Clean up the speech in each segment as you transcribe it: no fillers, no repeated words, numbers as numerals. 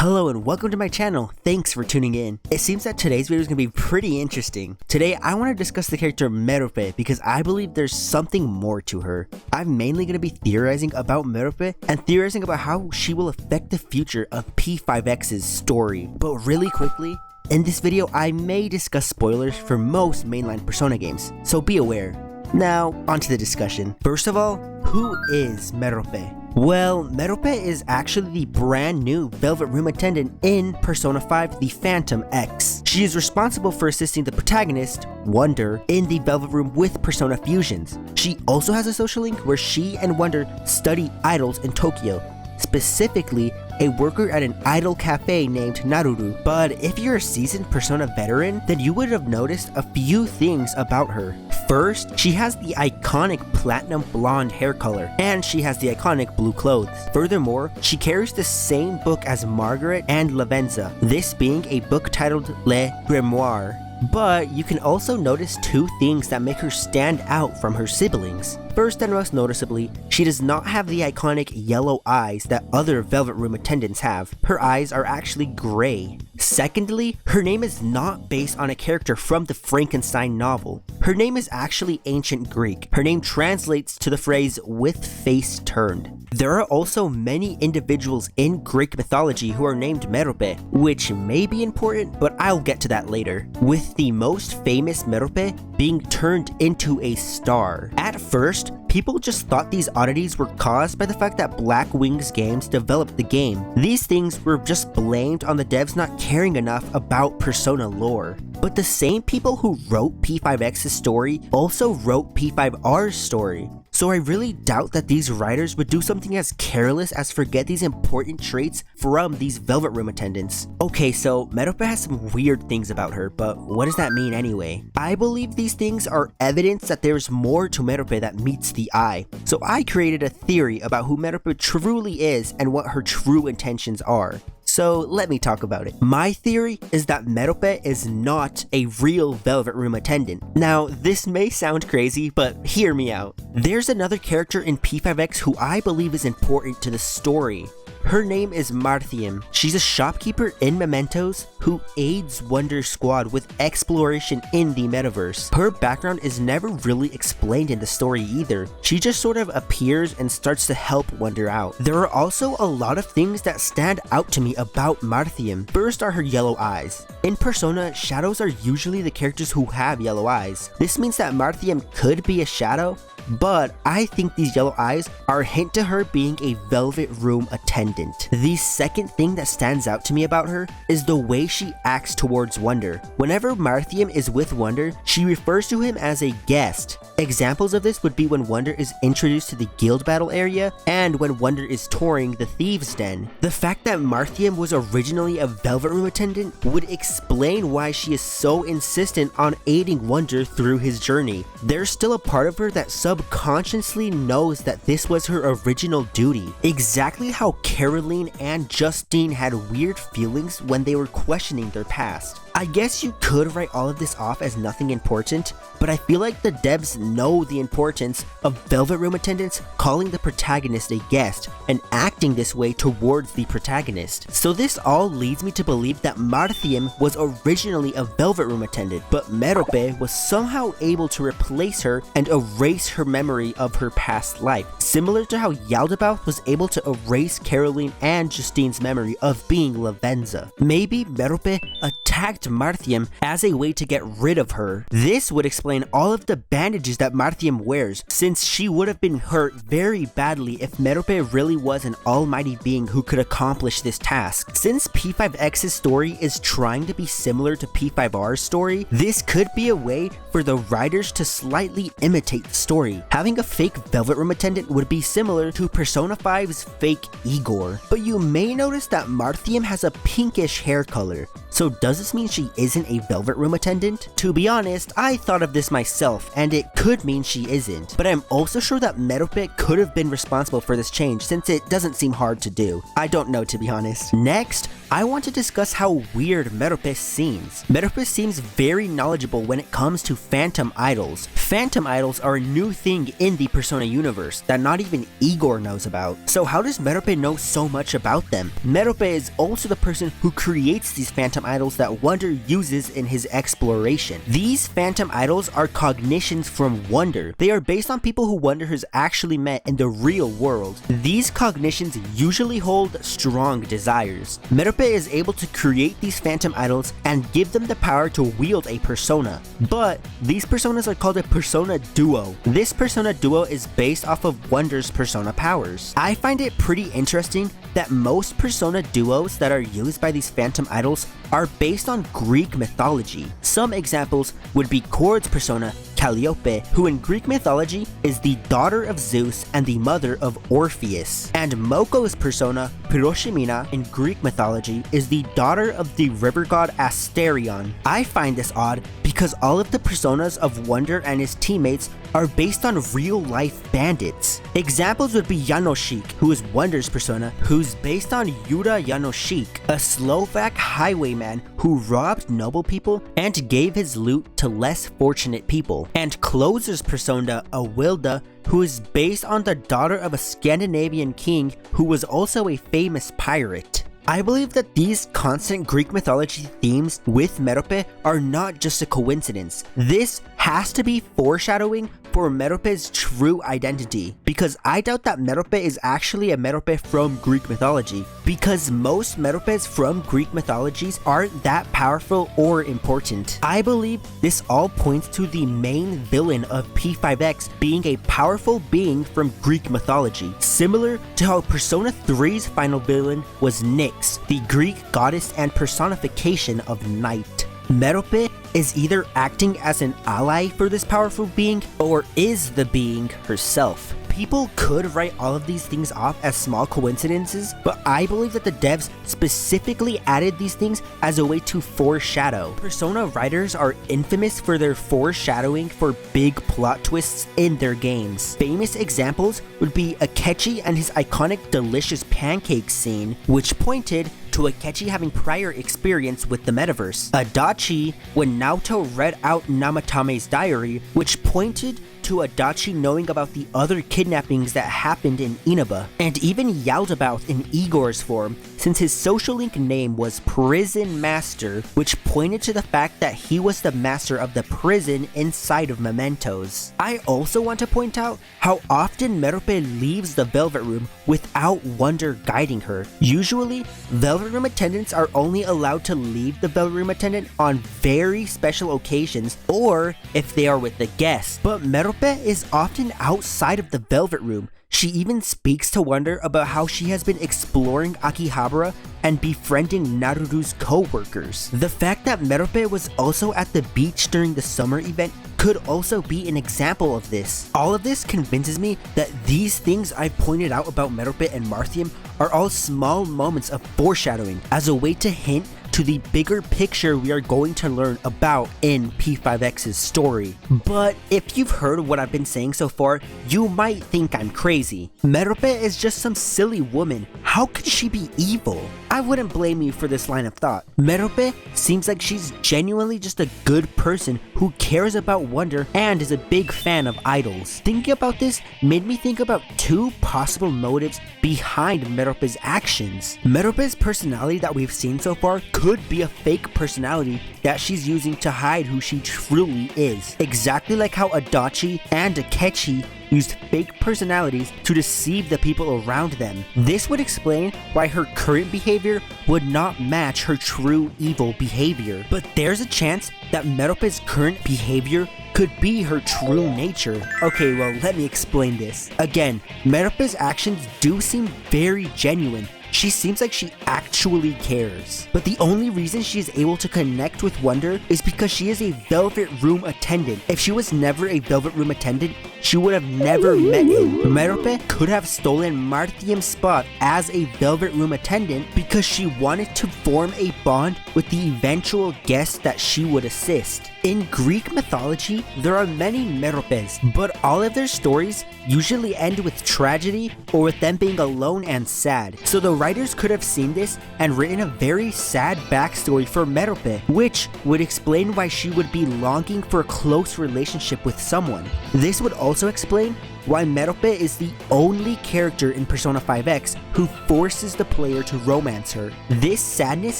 Hello and welcome to my channel. Thanks for tuning in. It seems that today's video is going to be pretty interesting. Today I want to discuss the character Merope because I believe there's something more to her. I'm mainly going to be theorizing about Merope and theorizing about how she will affect the future of P5X's story. But really quickly, in this video I may discuss spoilers for most mainline Persona games, so be aware. Now, onto the discussion. First of all, who is Merope? Well, Merope is actually the brand new Velvet Room attendant in Persona 5 The Phantom X. She is responsible for assisting the protagonist, Wonder, in the Velvet Room with Persona fusions. She also has a social link where she and Wonder study idols in Tokyo, specifically a worker at an idol cafe named Naruru. But if you're a seasoned Persona veteran, then you would have noticed a few things about her. First, she has the iconic platinum blonde hair color, and she has the iconic blue clothes. Furthermore, she carries the same book as Margaret and Lavenza, this being a book titled Le Grimoire. But you can also notice two things that make her stand out from her siblings. First and most noticeably, she does not have the iconic yellow eyes that other Velvet Room attendants have. Her eyes are actually gray. Secondly, her name is not based on a character from the Frankenstein novel. Her name is actually ancient Greek. Her name translates to the phrase "with face turned." There are also many individuals in Greek mythology who are named Merope, which may be important, but I'll get to that later. With the most famous Merope being turned into a star. At first, people just thought these oddities were caused by the fact that Black Wings Games developed the game. These things were just blamed on the devs not caring enough about Persona lore. But the same people who wrote P5X's story also wrote P5R's story. So I really doubt that these writers would do something as careless as forget these important traits from these Velvet Room attendants. Okay, so Merope has some weird things about her, but what does that mean anyway? I believe these things are evidence that there's more to Merope that meets the eye. So I created a theory about who Merope truly is and what her true intentions are. So let me talk about it. My theory is that Merope is not a real Velvet Room attendant. Now, this may sound crazy, but hear me out. There's another character in P5X who I believe is important to the story. Her name is Marthym. She's a shopkeeper in Mementos who aids Wonder's squad with exploration in the metaverse. Her background is never really explained in the story either. She just sort of appears and starts to help Wonder out. There are also a lot of things that stand out to me about Marthym. First are her yellow eyes. In Persona, shadows are usually the characters who have yellow eyes. This means that Marthym could be a shadow, but I think these yellow eyes are a hint to her being a Velvet Room attendant. The second thing that stands out to me about her is the way she acts towards Wonder. Whenever Marthym is with Wonder, she refers to him as a guest. Examples of this would be when Wonder is introduced to the guild battle area and when Wonder is touring the Thieves' Den. The fact that Marthym was originally a Velvet Room attendant would explain why she is so insistent on aiding Wonder through his journey. There's still a part of her that subconsciously knows that this was her original duty. Exactly how Caroline and Justine had weird feelings when they were questioning their past. I guess you could write all of this off as nothing important, but I feel like the devs know the importance of Velvet Room attendants calling the protagonist a guest and acting this way towards the protagonist. So this all leads me to believe that Marthym was originally a Velvet Room attendant, but Merope was somehow able to replace her and erase her memory of her past life, similar to how Yaldabaoth was able to erase Caroline and Justine's memory of being Lavenza. Maybe Merope attacked Marthym as a way to get rid of her. This would explain all of the bandages that Marthym wears, since she would have been hurt very badly if Merope really was an almighty being who could accomplish this task. Since P5X's story is trying to be similar to P5R's story, this could be a way for the writers to slightly imitate the story. Having a fake Velvet Room attendant would be similar to Persona 5's fake Igor. But you may notice that Marthym has a pinkish hair color. So does this mean she isn't a Velvet Room attendant? To be honest, I thought of this myself, and it could mean she isn't. But I'm also sure that Merope could have been responsible for this change, since it doesn't seem hard to do. I don't know, to be honest. Next, I want to discuss how weird Merope seems. Merope seems very knowledgeable when it comes to phantom idols. Phantom idols are a new thing in the Persona universe that not even Igor knows about. So how does Merope know so much about them? Merope is also the person who creates these phantom idols that Wonder uses in his exploration. These phantom idols are cognitions from Wonder. They are based on people who Wonder has actually met in the real world. These cognitions usually hold strong desires. Merope is able to create these phantom idols and give them the power to wield a persona. But these personas are called a persona duo. This persona duo is based off of Wonder's persona powers. I find it pretty interesting that most persona duos that are used by these phantom idols are based on Greek mythology. Some examples would be Chord's persona, Calliope, who in Greek mythology is the daughter of Zeus and the mother of Orpheus. And Moko's persona, Pyroshimina, in Greek mythology is the daughter of the river god Asterion. I find this odd because all of the personas of Wonder and his teammates are based on real-life bandits. Examples would be Janoschik, who is Wonder's persona, who's based on Yuda Janoschik, a Slovak highwayman who robbed noble people and gave his loot to less fortunate people. And Closer's persona, Awilda, who is based on the daughter of a Scandinavian king who was also a famous pirate. I believe that these constant Greek mythology themes with Merope are not just a coincidence. This has to be foreshadowing for Merope's true identity, because I doubt that Merope is actually a Merope from Greek mythology, because most Meropes from Greek mythologies aren't that powerful or important. I believe this all points to the main villain of P5X being a powerful being from Greek mythology, similar to how Persona 3's final villain was Nyx, the Greek goddess and personification of night. Merope is either acting as an ally for this powerful being, or is the being herself. People could write all of these things off as small coincidences, but I believe that the devs specifically added these things as a way to foreshadow. Persona writers are infamous for their foreshadowing for big plot twists in their games. Famous examples would be Akechi and his iconic delicious pancake scene, which pointed to Akechi having prior experience with the metaverse. Adachi when Naoto read out Namatame's diary, which pointed to Adachi knowing about the other kidnappings that happened in Inaba, and even Yaldabaoth in Igor's form, since his social link name was Prison Master, which pointed to the fact that he was the master of the prison inside of Mementos. I also want to point out how often Merope leaves the Velvet Room without Wonder guiding her. Usually, Velvet Room attendants are only allowed to leave the Velvet Room attendant on very special occasions or if they are with the guest, but Merope is often outside of the Velvet Room. She even speaks to Wonder about how she has been exploring Akihabara and befriending Naruto's co-workers. The fact that Merope was also at the beach during the summer event could also be an example of this. All of this convinces me that these things I've pointed out about Merope and Marthym are all small moments of foreshadowing as a way to hint to the bigger picture we are going to learn about in P5X's story. But if you've heard what I've been saying so far, you might think I'm crazy. Merope is just some silly woman. How could she be evil? I wouldn't blame you for this line of thought. Merope seems like she's genuinely just a good person who cares about Wonder and is a big fan of idols. Thinking about this made me think about two possible motives behind Merope's actions. Merope's personality that we've seen so far could be a fake personality that she's using to hide who she truly is. Exactly like how Adachi and Akechi used fake personalities to deceive the people around them. This would explain why her current behavior would not match her true evil behavior. But there's a chance that Merope's current behavior could be her true nature. Okay, well, let me explain this. Again, Merope's actions do seem very genuine. She seems like she actually cares. But the only reason she is able to connect with Wonder is because she is a Velvet Room attendant. If she was never a Velvet Room attendant, she would have never met him. Merope could have stolen Marthym's spot as a Velvet Room attendant because she wanted to form a bond with the eventual guest that she would assist. In Greek mythology, there are many Meropes, but all of their stories usually end with tragedy or with them being alone and sad. So the writers could have seen this and written a very sad backstory for Merope, which would explain why she would be longing for a close relationship with someone. This would also explain why Merope is the only character in Persona 5X who forces the player to romance her. This sadness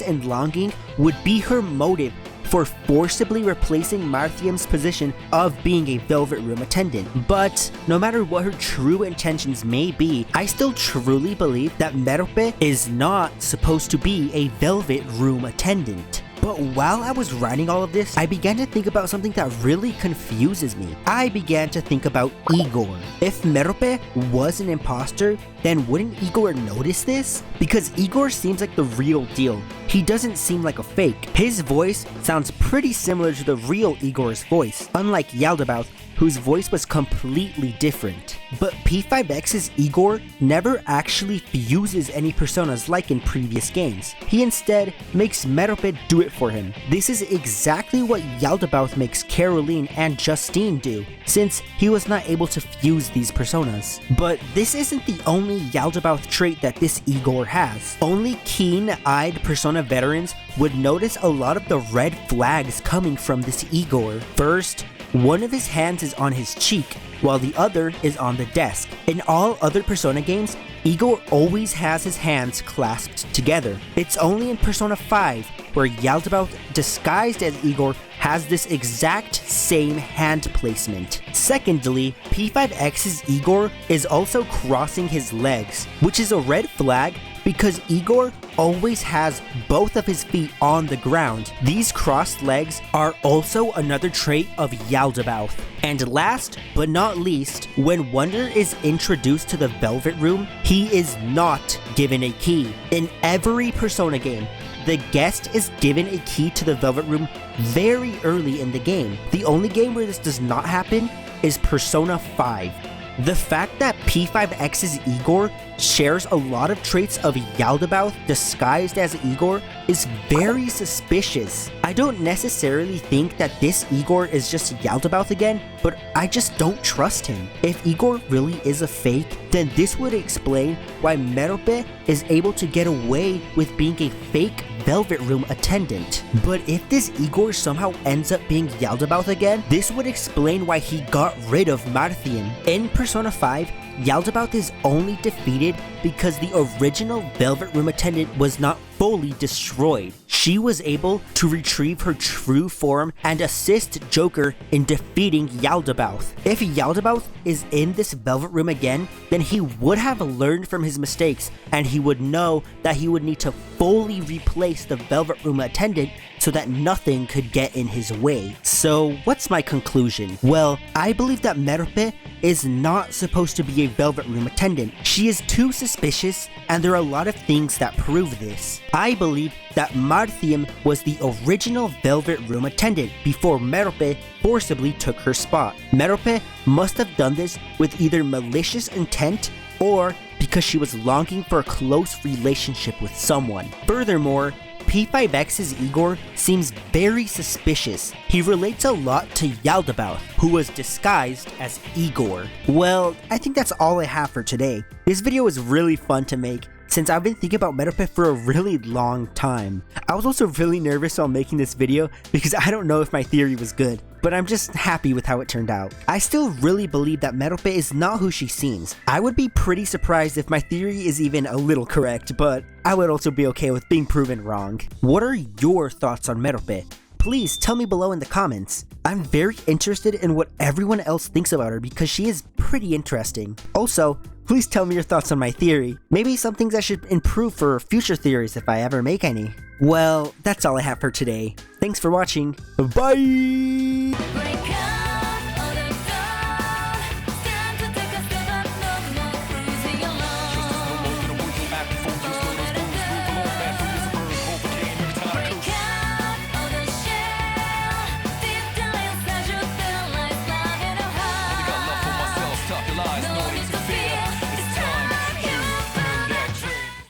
and longing would be her motive for forcibly replacing Marthym's position of being a Velvet Room attendant. But no matter what her true intentions may be, I still truly believe that Merope is not supposed to be a Velvet Room attendant. But while I was writing all of this, I began to think about something that really confuses me. I began to think about Igor. If Merope was an imposter, then wouldn't Igor notice this? Because Igor seems like the real deal. He doesn't seem like a fake. His voice sounds pretty similar to the real Igor's voice, unlike Yaldabaoth, whose voice was completely different. But P5X's Igor never actually fuses any personas like in previous games. He instead makes Merope do it for him. This is exactly what Yaldabaoth makes Caroline and Justine do, since he was not able to fuse these personas. But this isn't the only Yaldabaoth trait that this Igor has. Only keen-eyed Persona veterans would notice a lot of the red flags coming from this Igor. First, one of his hands is on his cheek, while the other is on the desk. In all other Persona games, Igor always has his hands clasped together. It's only in Persona 5 where Yaldabaoth, disguised as Igor, has this exact same hand placement. Secondly, P5X's Igor is also crossing his legs, which is a red flag because Igor always has both of his feet on the ground. These crossed legs are also another trait of Yaldabaoth. And last but not least, when Wonder is introduced to the Velvet Room, he is not given a key. In every Persona game, the guest is given a key to the Velvet Room very early in the game. The only game where this does not happen is Persona 5. The fact that P5X's Igor shares a lot of traits of Yaldabaoth disguised as Igor is very suspicious. I don't necessarily think that this Igor is just Yaldabaoth again, but I just don't trust him. If Igor really is a fake, then this would explain why Merope is able to get away with being a fake Velvet Room attendant. But if this Igor somehow ends up being Yaldabaoth again, this would explain why he got rid of Marthym. In Persona 5, Yaldabaoth is only defeated because the original Velvet Room attendant was not fully destroyed. She was able to retrieve her true form and assist Joker in defeating Yaldabaoth. If Yaldabaoth is in this Velvet Room again, then he would have learned from his mistakes and he would know that he would need to fully replace the Velvet Room attendant so that nothing could get in his way. So what's my conclusion? Well, I believe that Merope is not supposed to be a Velvet Room attendant. She is too suspicious, and there are a lot of things that prove this. I believe that Marthym was the original Velvet Room attendant before Merope forcibly took her spot. Merope must have done this with either malicious intent or because she was longing for a close relationship with someone. Furthermore, P5X's Igor seems very suspicious. He relates a lot to Yaldabaoth, who was disguised as Igor. Well, I think that's all I have for today. This video was really fun to make, since I've been thinking about Merope for a really long time. I was also really nervous while making this video because I don't know if my theory was good, but I'm just happy with how it turned out. I still really believe that Merope is not who she seems. I would be pretty surprised if my theory is even a little correct, but I would also be okay with being proven wrong. What are your thoughts on Merope? Please tell me below in the comments. I'm very interested in what everyone else thinks about her because she is pretty interesting. Also, please tell me your thoughts on my theory. Maybe some things I should improve for future theories if I ever make any. Well, that's all I have for today. Thanks for watching. Bye!